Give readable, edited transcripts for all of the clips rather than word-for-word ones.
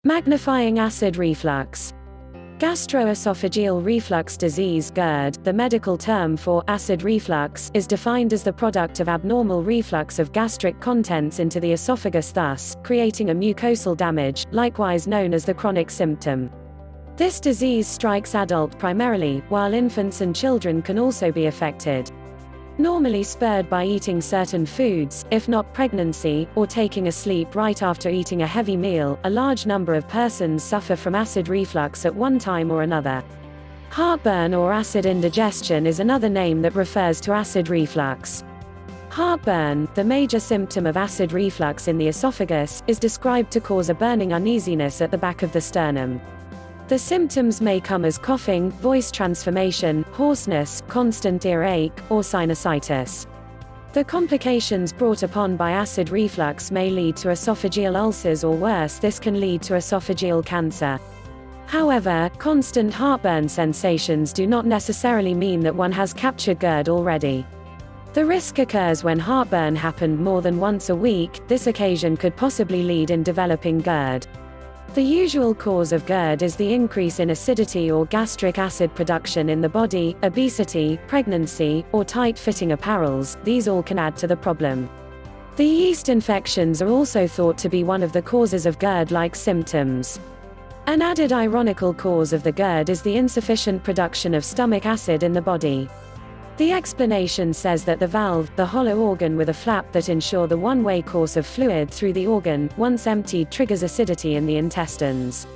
Magnifying acid reflux. Gastroesophageal reflux disease (GERD), the medical term for acid reflux, is defined as the product of abnormal reflux of gastric contents into the esophagus, thus creating a mucosal damage, likewise known as the chronic symptom. This disease strikes adults primarily, while infants and children can also be affected. Normally spurred by eating certain foods, if not pregnancy, or taking a sleep right after eating a heavy meal, a large number of persons suffer from acid reflux at one time or another. Heartburn or acid indigestion is another name that refers to acid reflux. Heartburn, the major symptom of acid reflux in the esophagus, is described to cause a burning uneasiness at the back of the sternum. The symptoms may come as coughing, voice transformation, hoarseness, constant earache, or sinusitis. The complications brought upon by acid reflux may lead to esophageal ulcers, or worse, this can lead to esophageal cancer. However, constant heartburn sensations do not necessarily mean that one has captured GERD already. The risk occurs when heartburn happened more than once a week. This occasion could possibly lead in developing GERD. The usual cause of GERD is the increase in acidity or gastric acid production in the body, obesity, pregnancy, or tight-fitting apparels. These all can add to the problem. The yeast infections are also thought to be one of the causes of GERD-like symptoms. An added ironical cause of the GERD is the insufficient production of stomach acid in the body. The explanation says that the valve, the hollow organ with a flap that ensure the one-way course of fluid through the organ, once emptied, triggers acidity in the intestines.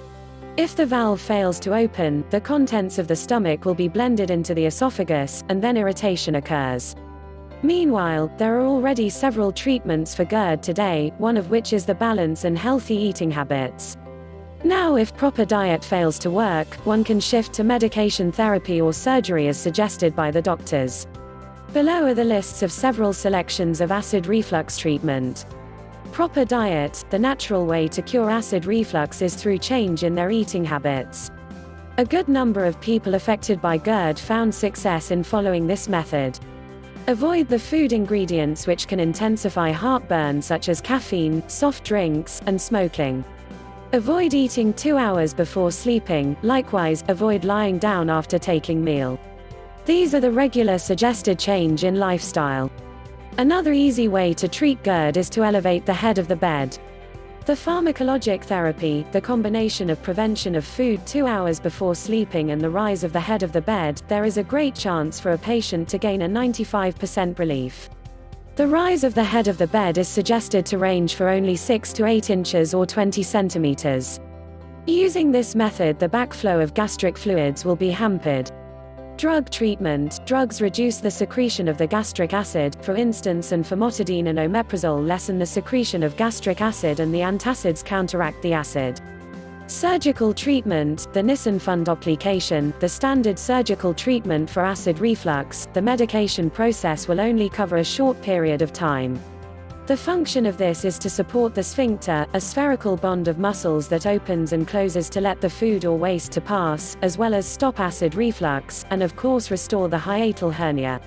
If the valve fails to open, the contents of the stomach will be blended into the esophagus, and then irritation occurs. Meanwhile, there are already several treatments for GERD today, one of which is the balance and healthy eating habits. Now, if proper diet fails to work, one can shift to medication therapy or surgery as suggested by the doctors. Below are the lists of several selections of acid reflux treatment. Proper diet. The natural way to cure acid reflux is through change in their eating habits. A good number of people affected by GERD found success in following this method. Avoid the food ingredients which can intensify heartburn, such as caffeine, soft drinks, and smoking. Avoid eating 2 hours before sleeping. Likewise, avoid lying down after taking meal. These are the regular suggested change in lifestyle. Another easy way to treat GERD is to elevate the head of the bed. The pharmacologic therapy, the combination of prevention of food 2 hours before sleeping and the rise of the head of the bed, there is a great chance for a patient to gain a 95% relief. The rise of the head of the bed is suggested to range for only 6 to 8 inches or 20 centimeters. Using this method, the backflow of gastric fluids will be hampered. Drug treatment. Drugs reduce the secretion of the gastric acid, for instance, and famotidine and omeprazole lessen the secretion of gastric acid, and the antacids counteract the acid. Surgical treatment. The Nissen fundoplication, the standard surgical treatment for acid reflux. The medication process will only cover a short period of time. The function of this is to support the sphincter, a spherical bond of muscles that opens and closes to let the food or waste to pass, as well as stop acid reflux, and of course restore the hiatal hernia.